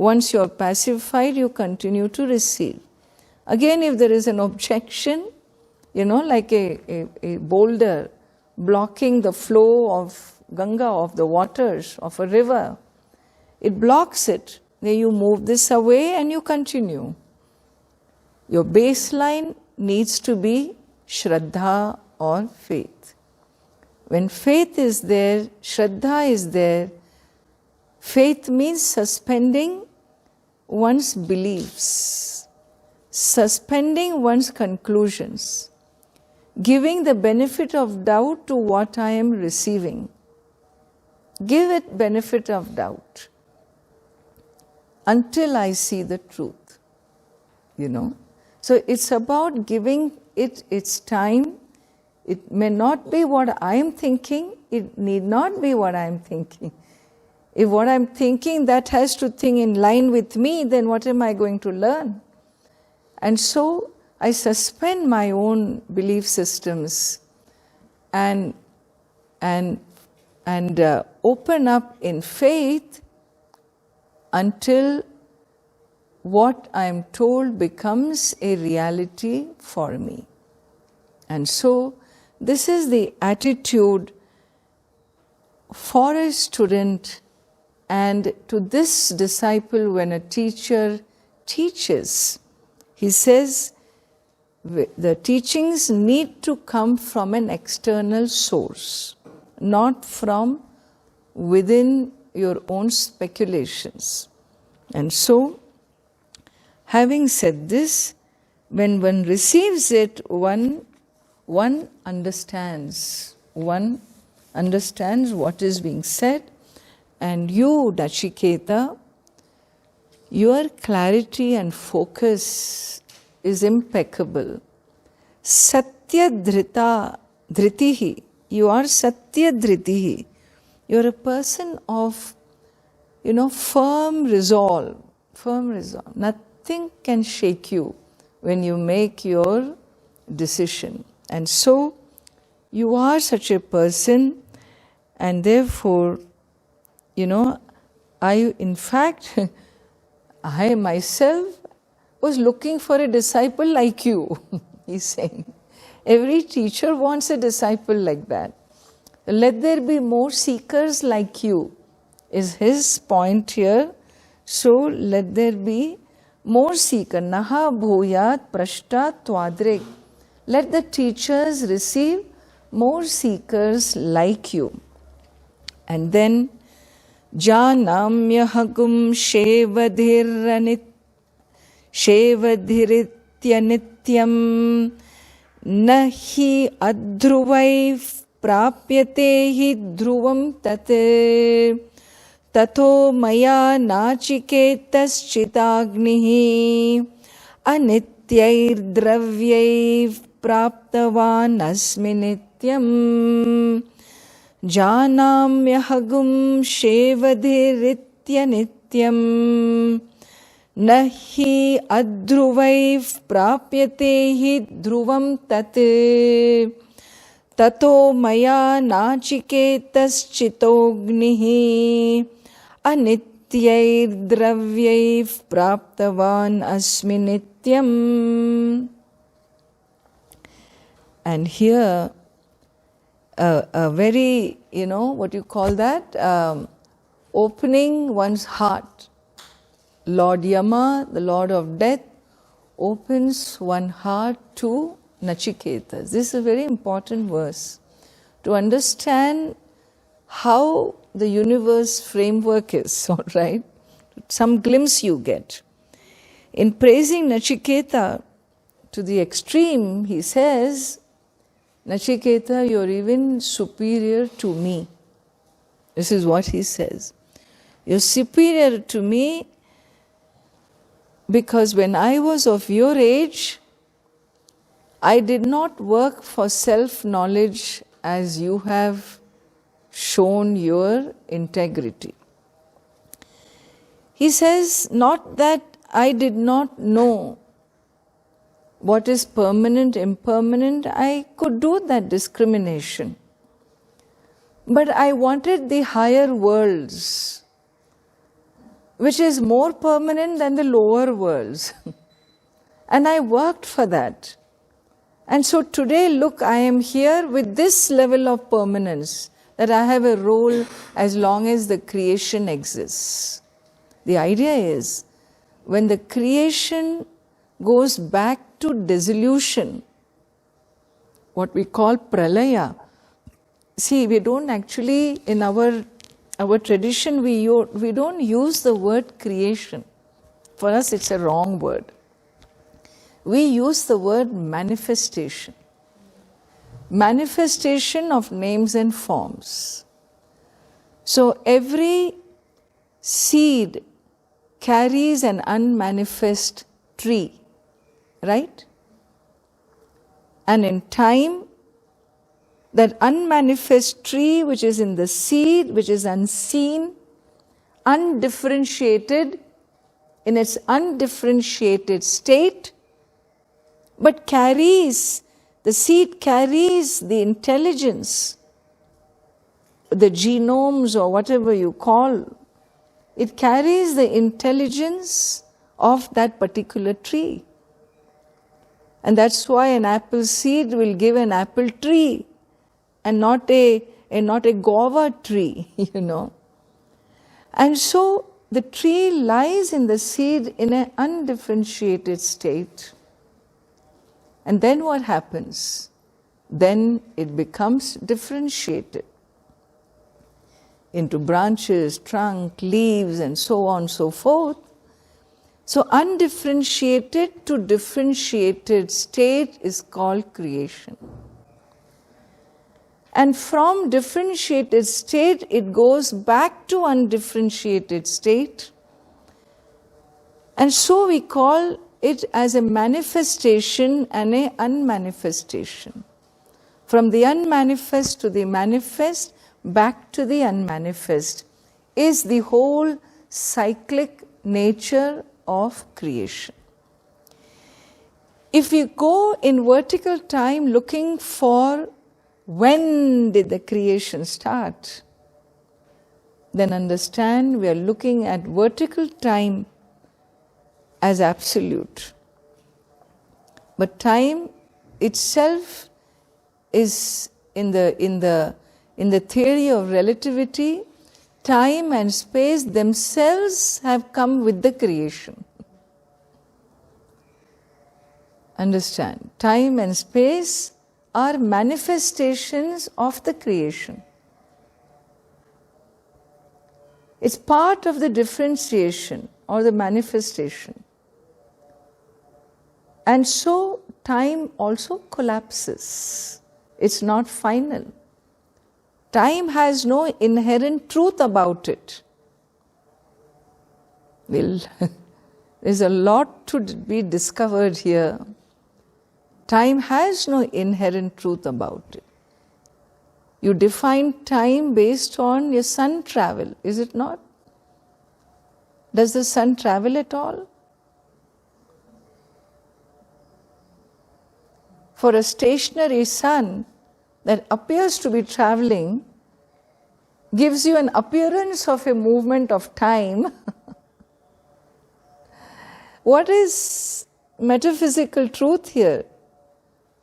Once you are pacified, you continue to receive. Again, if there is an objection, like a boulder blocking the flow of Ganga, of the waters, of a river, it blocks it. Then you move this away and you continue. Your baseline needs to be Shraddha or faith. When faith is there, Shraddha is there. Faith means suspending one's beliefs, suspending one's conclusions, giving the benefit of doubt to what I am receiving. Give it benefit of doubt until I see the truth, So it's about giving it its time. It may not be what I am thinking. It need not be what I am thinking. If what I am thinking, that has to think in line with me, then what am I going to learn? And so I suspend my own belief systems and open up in faith until what I am told becomes a reality for me. And so this is the attitude for a student and to this disciple when a teacher teaches. He says the teachings need to come from an external source, not from within your own speculations. And so, having said this, when one receives it, one understands what is being said, and you, Nachiketa, your clarity and focus is impeccable. Satya dhritihi, you are Satya dhritihi. You are a person of, firm resolve. Nothing can shake you when you make your decision. And so, you are such a person, and therefore, I myself was looking for a disciple like you, he's saying. Every teacher wants a disciple like that. Let there be more seekers like you, is his point here. So, let there be more seekers. Naha bhuyat prashta twadrek. Let the teachers receive more seekers like you. And then, Janamyahagum shevadhiritya nityam nahi adhruvai prapyate hi dhruvam tate tato maya nachiketas chitagnihi anityair dravyair praptavan asmi nityam Janamyahagum shevadhiritya nityam nahi adhruvaiv prapyate hi dhruvam tate tato maya nachiketas chitognihi anityair dravyaiv praptavan asmi nityam. And here a very, what you call that, opening one's heart. Lord Yama, the Lord of Death, opens one heart to Nachiketas. This is a very important verse to understand how the universe framework is, all right? Some glimpse you get. In praising Nachiketa to the extreme, he says, Nachiketa, you are even superior to me. This is what he says. You are superior to me because when I was of your age, I did not work for self-knowledge as you have shown your integrity. He says, not that I did not know what is permanent, impermanent, I could do that discrimination. But I wanted the higher worlds which is more permanent than the lower worlds. And I worked for that. And so today, look, I am here with this level of permanence, that I have a role as long as the creation exists. The idea is, when the creation goes back to dissolution, what we call pralaya. See, we don't actually, in our tradition, we don't use the word creation. For us, it's a wrong word. We use the word manifestation. Manifestation of names and forms. So every seed carries an unmanifest tree, right? And in time, that unmanifest tree which is in the seed, which is unseen, undifferentiated, in its undifferentiated state, but the seed carries the intelligence, the genomes or whatever you call, it carries the intelligence of that particular tree. And that's why an apple seed will give an apple tree and not a guava tree, you know. And so the tree lies in the seed in an undifferentiated state. And then what happens? Then it becomes differentiated into branches, trunk, leaves, and so on and so forth. So undifferentiated to differentiated state is called creation. And from differentiated state, it goes back to undifferentiated state. And so we call it as a manifestation and a unmanifestation. From the unmanifest to the manifest, back to the unmanifest, is the whole cyclic nature of creation. If you go in vertical time looking for when did the creation start, then understand we are looking at vertical time as absolute. But time itself is in the theory of relativity, time and space themselves have come with the creation. Understand, time and space are manifestations of the creation. It's part of the differentiation or the manifestation. And so time also collapses. It's not final. Time has no inherent truth about it. Well, there's a lot to be discovered here. Time has no inherent truth about it. You define time based on your sun travel, is it not? Does the sun travel at all? For a stationary sun that appears to be traveling gives you an appearance of a movement of time. What is metaphysical truth here?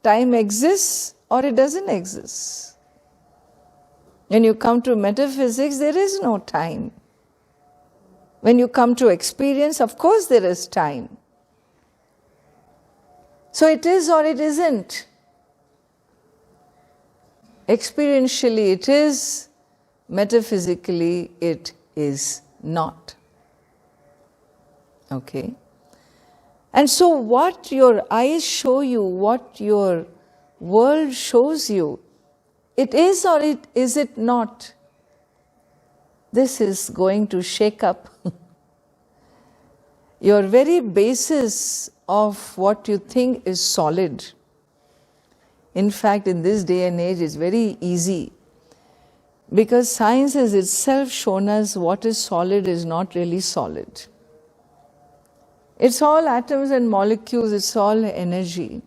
Time exists or it doesn't exist. When you come to metaphysics, there is no time. When you come to experience, of course there is time. So it is or it isn't. Experientially it is, metaphysically it is not. Okay? And so what your eyes show you, what your world shows you, it is or is it not? This is going to shake up your very basis of what you think is solid. In fact, in this day and age, it's very easy because science has itself shown us what is solid is not really solid. It's all atoms and molecules, it's all energy.